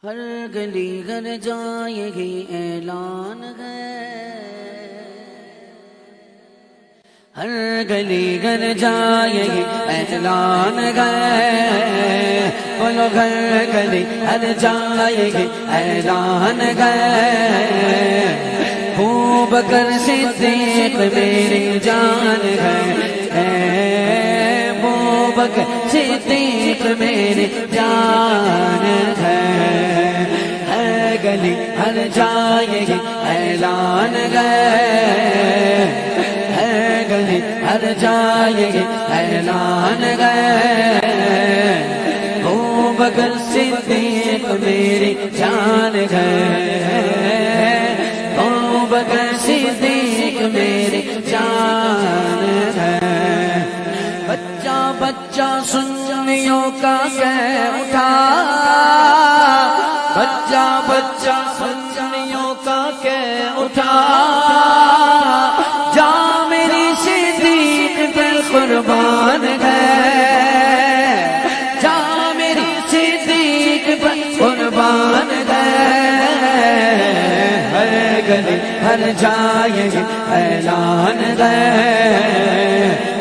ہر گلی گھر جائے گی اعلان ہے، ہر گلی گھر جائے گی اعلان ہے، بولو گھر گلی ہر جائے گی اعلان ہے، ابو بکر صدیق میری جان ہے، ابو بکر صدیق میری جان ہے، ہر گلی ہر جائے گی اعلان ہے، ہر گلی ہر جائے گی اعلان ہے، ابو بکر صدیق میری جان ہے، ابو بکر صدیق میری جان ہے، بچہ بچہ سنیوں کا کہہ اٹھا، بچہ بچہ سنیوں کا کہہ اٹھا، جا میری صدیق پہ قربان ہے، جا میری صدیق پہ قربان ہے، ہر گلی ہر جائے گی اعلان ہے،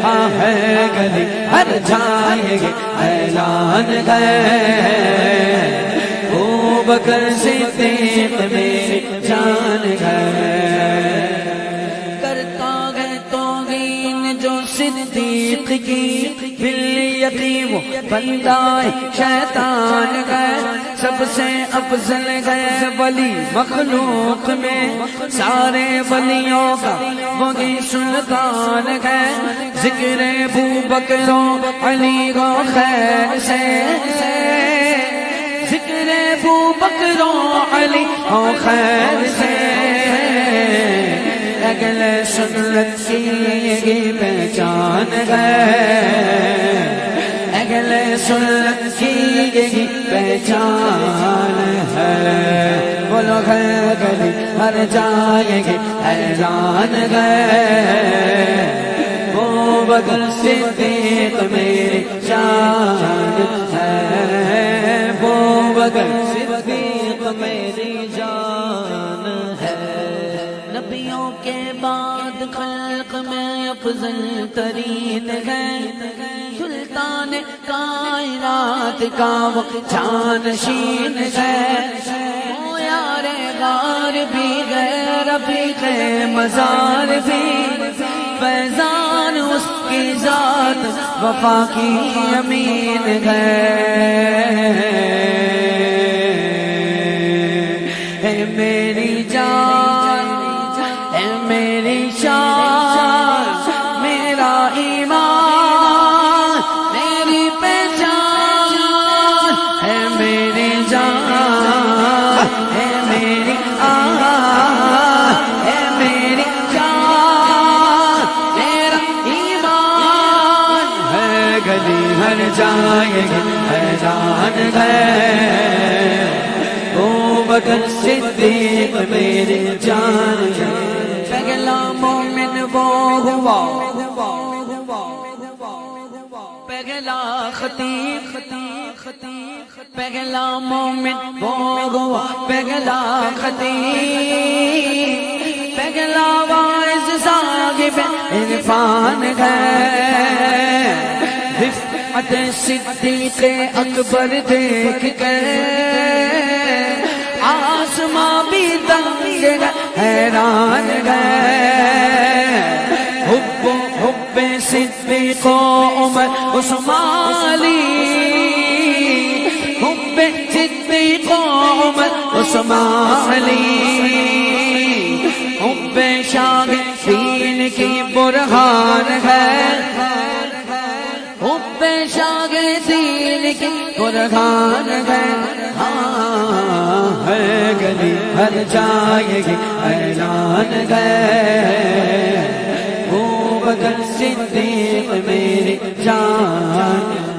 ہاں ہر گلی ہر جائے گی اعلان ہے، ابو بکر صدیق میری جان ہے، کرتا ہے توہین جو صدیق کی بالیقین وہ بندہ شیطان ہے، سب سے افضل ہے ولی مخلوق میں، سارے ولیوں کا وہی سلطان ہے، ذکر ابو بکر و علی و خیر سے، ذکر ابو بکر و علی و خیر سے، اگل سنت کی یہ پہچان ہے، اگل سنت کی یہ پہچان ہے، بولو گھر گلی ہر جائے گی اعلان ہے، ابو بکر صدیق میری جان ہے، ابو بکر صدیق میری جان ہے، نبیوں کے بعد خلق میں افضل ترین ہے، سلطان کائنات کا وہ جانشین ہے، وہ یار غار بھی ہے، رفیق مزار بھی، فیضان اس کی ذات وفا کی امین ہے، اے میری جان، اے میری شان، میرا ایمان، میری پہچان، اے میری جان، اے میری آن، اے میری جان، میرا ایمان، ہے گلی ہر جائے گی اعلان ہے، ابو بکر صدیق میری جان ہے، پہلا مومن وہ ہوا، پہلا خطیب، پہلا مومن وہ ہوا، پہلا خطیب، پہلا واعظ صاحب عرفان ہے، رفعت صدیق اکبر دیکھ کر آسماں بھی دنگ حیران گئے، حب صدیق و عمر عثمان علی، حب صدیق و عمر عثمان علی، حب شاہ دین کی برہان ہے، حب شاہ دین کی برہان ہے، ہاں ہر گلی ہر جائے گی اعلان ہے، ابو بکر صدیق میری جان